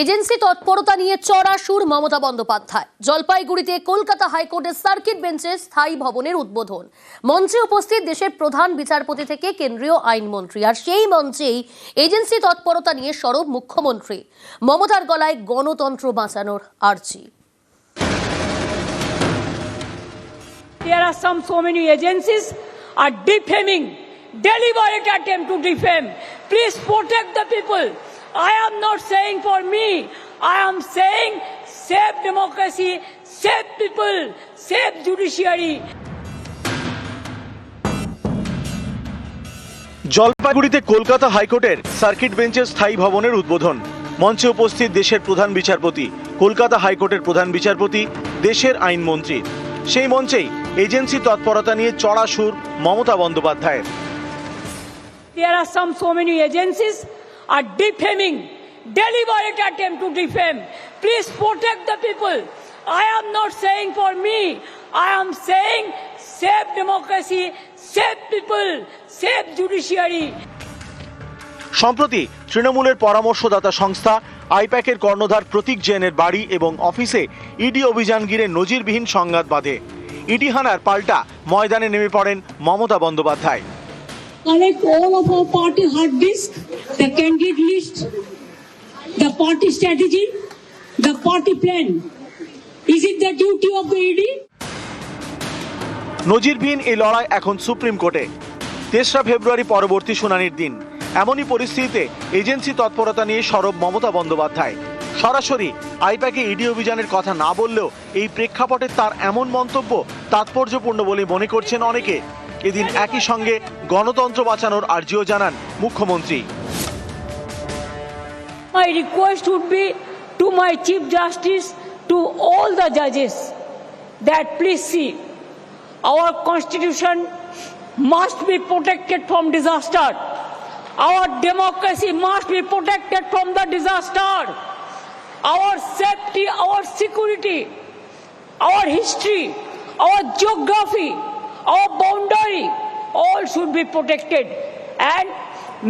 Agency তৎপরতা নিয়ে চড়া সুর মমতা বন্দ্যোপাধ্যায়। জলপাইগুড়িতে কলকাতা হাইকোর্টের সার্কিট বেঞ্চের স্থায়ী ভবনের উদ্বোধন। মঞ্চে উপস্থিত দেশের প্রধান বিচারপতি থেকে কেন্দ্রীয় আইনমন্ত্রী, আর সেই মঞ্চেই এজেন্সি তৎপরতা নিয়ে সরব মুখ্যমন্ত্রী। মমতার গলায় গণতন্ত্র বাঁচানোর আর্জি। There are so many agencies are defaming, deliberate attempt to defame. Please protect the people. I am not saying for me. I am saying save democracy, save people, save judiciary. জলপাইগুড়িতে কলকাতা হাইকোর্টের সার্কিট বেঞ্চের স্থায়ী ভবনের উদ্বোধন। মঞ্চে উপস্থিত দেশের প্রধান বিচারপতি, কলকাতা হাইকোর্টের প্রধান বিচারপতি, দেশের আইনমন্ত্রী। সেই মঞ্চেই এজেন্সি তৎপরতা নিয়ে চড়া সুর মমতা বন্দ্যোপাধ্যায়ের। There are so many agencies are defaming, deliberate attempt to defame. Please protect the people. I am not saying for me. I am saying save democracy, save people, save judiciary. সম্প্রতি তৃণমূলের পরামর্শদাতা সংস্থা আইপ্যাকের কর্ণধার প্রতীক জৈনের বাড়ি এবং অফিসে ইডি অভিযান ঘিরে নজিরবিহীন সংঘাত বাধে। ইডি হানার পাল্টা ময়দানে নেমে পড়েন Mamata Bandyopadhyay. Collect all of our party hard disk, the candidate list, the party strategy, the party plan. Is it the duty of the ED? নজিরবিহীন এই লড়াই এখন সুপ্রিম কোর্টে। 3রা ফেব্রুয়ারি পরবর্তী শুনানির দিন। এমনই পরিস্থিতিতে এজেন্সি তৎপরতা নিয়ে সরব মমতা বন্দ্যোপাধ্যায়। সরাসরি আইপ্যাকে ইডি অভিযানের কথা না বললেও এই প্রেক্ষাপটে তার এমন মন্তব্য তাৎপর্যপূর্ণ বলে মনে করছেন অনেকে। এদিন একই সঙ্গে গণতন্ত্র বাঁচানোর আর্জিও জানান মুখ্যমন্ত্রী। My request would be to my Chief Justice, to all the judges, that please see, our constitution must be protected from disaster. Our democracy must be protected from the disaster. Our safety, our security, our history, our geography, our boundary, all should be protected. And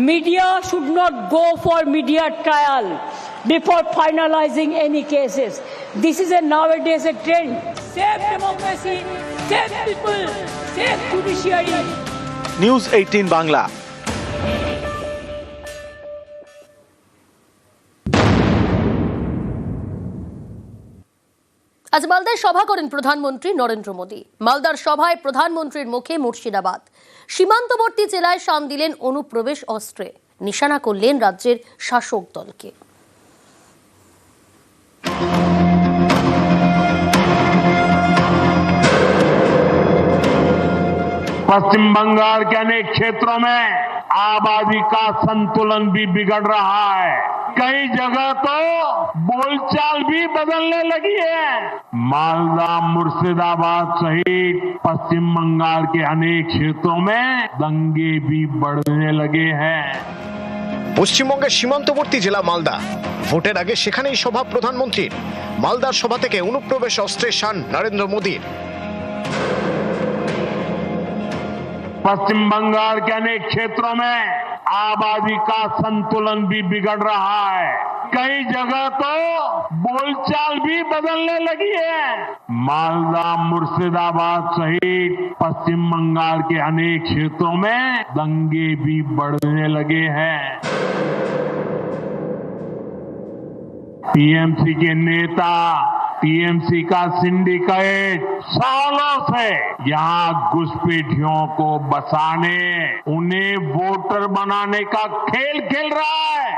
media should not go for media trial before finalizing any cases. This is nowadays a trend. Save democracy, save people, save judiciary. News 18 Bangla. আজ মালদায় সভা করেন প্রধানমন্ত্রী নরেন্দ্র মোদী। মালদার সভায় প্রধানমন্ত্রীর মুখে মুর্শিদাবাদ। সীমান্তবর্তী জেলায় শান দিলেন অনুপ্রবেশ অস্ত্রে, নিশানা করলেন রাজ্যের শাসক দলকে। पश्चिम बंगाल के अनेक क्षेत्रों में आबादी का संतुलन भी बिगड़ रहा है। कई जगह तो बोलचाल भी बदलने लगी है। मालदा, मुर्शिदाबाद सहित पश्चिम बंगाल के अनेक क्षेत्रों में दंगे भी बढ़ने लगे हैं। পশ্চিমবঙ্গের সীমান্তবর্তী জেলা মালদা। ভোটের আগে সেখানেই সভা প্রধানমন্ত্রীর। মালদার সভা থেকে অনুপ্রবেশ অস্ত্রের শান নরেন্দ্র মোদীর। पश्चिम बंगाल के अनेक क्षेत्रों में आबादी का संतुलन भी बिगड़ रहा है। कई जगह तो बोलचाल भी बदलने लगी है। मालदा, मुर्शिदाबाद सहित पश्चिम बंगाल के अनेक क्षेत्रों में दंगे भी बढ़ने लगे हैं। टीएमसी के नेता, टीएमसी का सिंडिकेट सालों से यहाँ घुसपैठियों को बसाने, उन्हें वोटर बनाने का खेल खेल रहा है।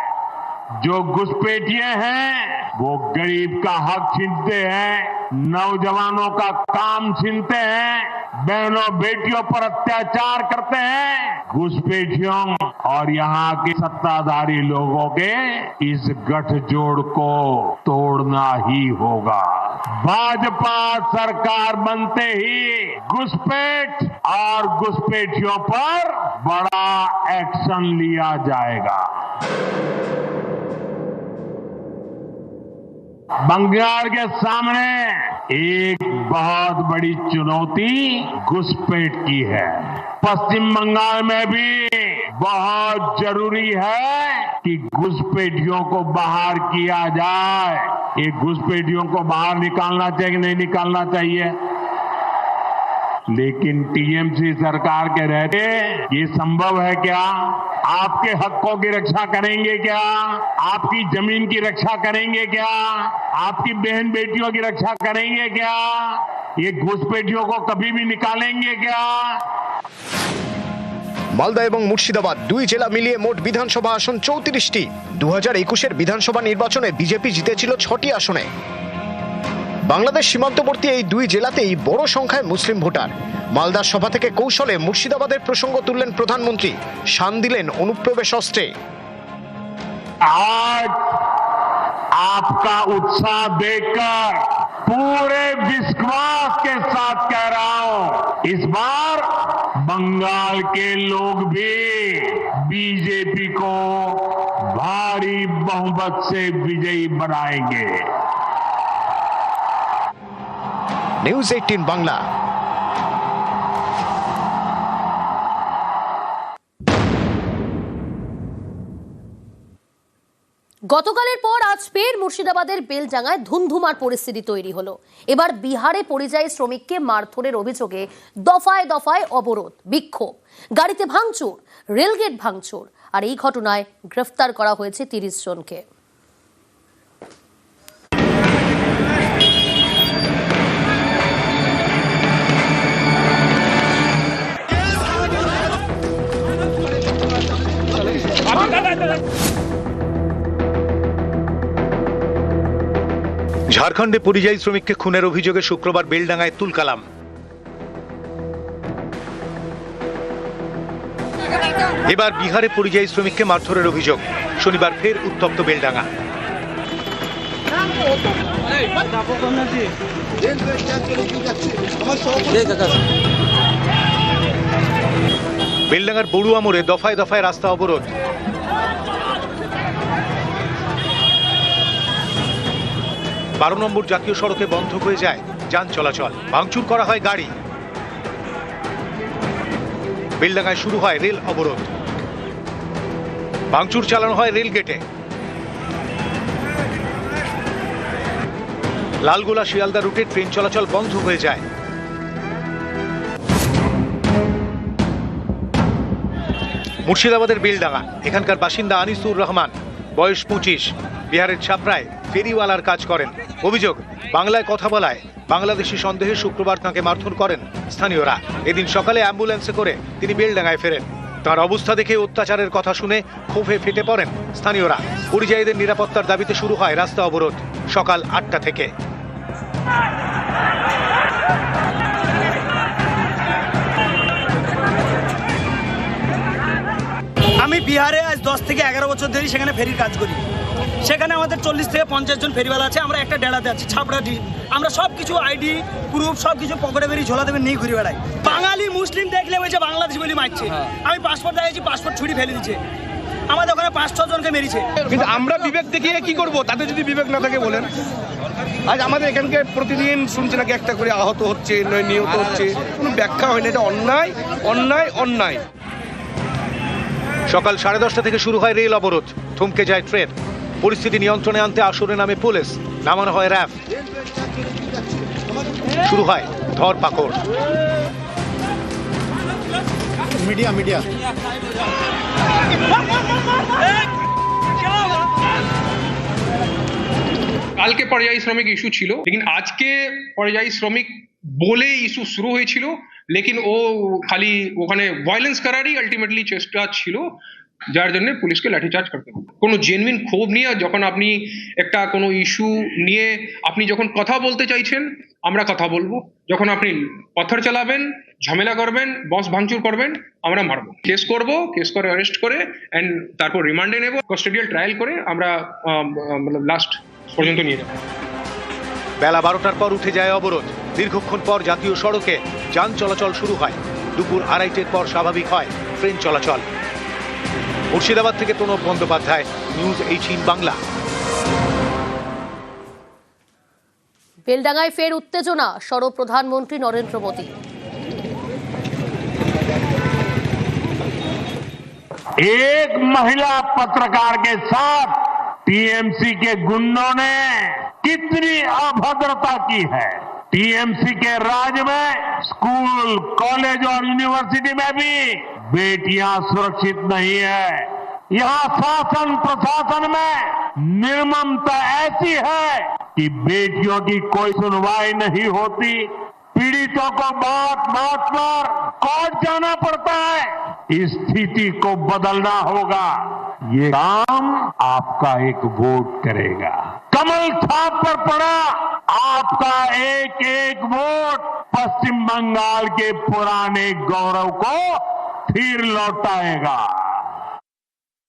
जो घुसपैठिए हैं वो गरीब का हक छीनते हैं, नौजवानों का काम छीनते हैं, बहनों बेटियों पर अत्याचार करते हैं। घुसपैठियों और यहाँ के सत्ताधारी लोगों के इस गठजोड़ को तोड़ना ही होगा। भाजपा सरकार बनते ही घुसपैठ और घुसपैठियों पर बड़ा एक्शन लिया जाएगा। बंगाल के सामने एक बहुत बड़ी चुनौती घुसपैठ की है। पश्चिम बंगाल में भी बहुत जरूरी है कि घुसपैठियों को बाहर किया जाए। ये घुसपैठियों को बाहर निकालना चाहिए कि नहीं निकालना चाहिए? लेकिन टीएमसी सरकार के रहते ये संभव है क्या? आपके हकों की रक्षा करेंगे क्या? आपकी जमीन की रक्षा करेंगे क्या? आपकी बहन बेटियों की रक्षा करेंगे क्या? ये घुसपैठियों को कभी भी निकालेंगे क्या? মালদা এবং মুর্শিদাবাদ দুই জেলা মিলিয়ে মোট বিধানসভা আসন 34টি। 2021-এর বিধানসভা নির্বাচনে বিজেপি জিতেছিল 6টি আসনে। বাংলাদেশ সীমান্তবর্তী এই দুই জেলাতেই বড় সংখ্যায় মুসলিম ভোটার। মালদার সভা থেকে কৌশলে মুর্শিদাবাদের প্রসঙ্গ তুললেন প্রধানমন্ত্রী, শান দিলেন অনুপ্রবেশ অস্ত্রে। आज आपका उत्साह देखकर पूरे विश्वास के साथ कह रहा हूं, इस बार बंगाल के लोग भी बीजेपी को भारी बहुमत से विजयी बनाएंगे। নিউজ 18 বাংলা। গতকালের পর আজ ফের মুর্শিদাবাদের বেলডাঙ্গায় ধুমধুমার পরিস্থিতি তৈরি হলো। এবার বিহারে পরিযায়ী শ্রমিককে মারধরের অভিযোগে দফায় দফায় অবরোধ, বিক্ষোভ, গাড়িতে ভাঙচুর, রেলগেট ভাঙচুর, আর এই ঘটনায় গ্রেফতার করা হয়েছে 30 জনকে। ঝাড়খণ্ডে পরিযায়ী শ্রমিককে খুনের অভিযোগে শুক্রবার বেলডাঙ্গায় তুলকালাম। এবার বিহারে পরিযায়ী শ্রমিককে মারধরের অভিযোগ, শনিবার ফের উত্তপ্ত বেলডাঙ্গা। বেলডাঙ্গার বড়ুয়া মোড়ে দফায় দফায় রাস্তা অবরোধ। 12 নম্বর জাতীয় সড়কে বন্ধ হয়ে যায় যান চলাচল, ভাঙচুর করা হয় গাড়ি। বেলডাঙ্গায় শুরু হয় রেল অবরোধ, ভাঙচুর চালানো হয় রেল গেটে। লালগোলা শিয়ালদা রুটে ট্রেন চলাচল বন্ধ হয়ে যায়। মুর্শিদাবাদের বেলডাঙ্গা, এখানকার বাসিন্দা আনিসুর রহমান, বয়স 25, বিহারের ছাপড়ায় ফেরিওয়ালার কাজ করেন। অভিযোগ, বাংলায় কথা বলায় বাংলাদেশি সন্দেহে শুক্রবার তাঁকে মারধর করেন স্থানীয়রা। এদিন সকালে অ্যাম্বুলেন্সে করে তিনি বেলডাঙ্গায় ফেরেন। তার অবস্থা দেখে অত্যাচারের কথা শুনে ক্ষোভে ফেটে পড়েন স্থানীয়রা। পরিযায়ীদের নিরাপত্তার দাবিতে শুরু হয় রাস্তা অবরোধ সকাল 8টা থেকে। আমি বিহারে আজ 10 থেকে 11 বছর ধরে সেখানে ফেরির কাজ করি। সেখানে আমাদের 40 থেকে 50 জন ফেরিওয়ালা আছে। আমরা একটা ডেড়াতে আছি, ছাপড়াটি। আমরা সব কিছু আইডি প্রুফ সব কিছু পকেটে বেরিয়ে ঝোলা দেবে নিয়ে ঘুরে বেড়াই। বাঙালি মুসলিম দেখলে বলছে বাংলাদেশ বলে মারছে। আমি পাসপোর্ট দেখাইছি, পাসপোর্ট ছুরি ফেলে দিচ্ছে। আমাদের ওখানে 5-6 জনকে মেরেছে। কিন্তু আমরা বিবেক দেখিয়ে কি করব? তাদের যদি বিবেক না থাকে বলেন। আজ আমাদের এখানকে প্রতিদিন শুনছে নাকি একটা করে আহত হচ্ছে, নিহত হচ্ছে, কোনো ব্যাখ্যা হয় না। এটা অন্যায়, অন্যায়, অন্যায়। সকাল 10:30 থেকে শুরু হয় রেল অবরোধ, থমকে যায় ট্রেন। পরিস্থিতি নিয়ন্ত্রণে আনতে আসরে নামে পুলিশ, নামানো হয় র্যাব। শুরু হয় ধরপাকড়। মিডিয়া কালকে পরিযায়ী শ্রমিক ইস্যু ছিল, लेकिन আজকে পরিযায়ী শ্রমিক বলে ইস্যু শুরু হয়েছিল, लेकिन ও খালি ওখানে ভায়োলেন্স করারই আলটিমেটলি চেষ্টা ছিল, যার জন্য পুলিশকে লাঠিচার্জ করতে হবে। কোনো জেনুইন ক্ষোভ নিয়ে যখন আপনি একটা কোনো ইস্যু নিয়ে আপনি যখন কথা বলতে চাইছেন, আমরা কথা বলবো। যখন আপনি পথর চালাবেন, ঝামেলা করবেন, বস ভাঙচুর করবেন, আমরা মারবো। কেস করব, কেস করে অ্যারেস্ট করে এন্ড তারপর রিমান্ডে নেব, কাস্টোডিয়াল ট্রায়াল করে আমরা লাস্ট পর্যন্ত নিয়ে যাব। বেলা 12টার পর উঠে যায় অবরোধ। দীর্ঘক্ষণ পর জাতীয় সড়কে যান চলাচল শুরু হয়। দুপুর 2:30টার পর স্বাভাবিক হয় ট্রেন চলাচল। মুর্শিদাবাদ থেকে প্রণব বন্দ্যোপাধ্যায়, নিউজ 18 বাংলা। বেলডাঙ্গায় ফের উত্তেজনা, সরব প্রধানমন্ত্রী নরেন্দ্র মোদী। एक महिला पत्रकार के साथ टीएमसी के गुंडों ने कितनी अभद्रता की है। टीएमसी के राज में स्कूल, कॉलेज और यूनिवर्सिटी में भी बेटियां सुरक्षित नहीं है। यहाँ शासन प्रशासन में निर्ममता ऐसी है कि बेटियों की कोई सुनवाई नहीं होती। पीड़ितों को बात पर कोर्ट जाना पड़ता है। इस स्थिति को बदलना होगा। ये काम आपका एक वोट करेगा। कमल छाप पर पड़ा आपका एक एक वोट पश्चिम बंगाल के पुराने गौरव को फिर लौटाएगा।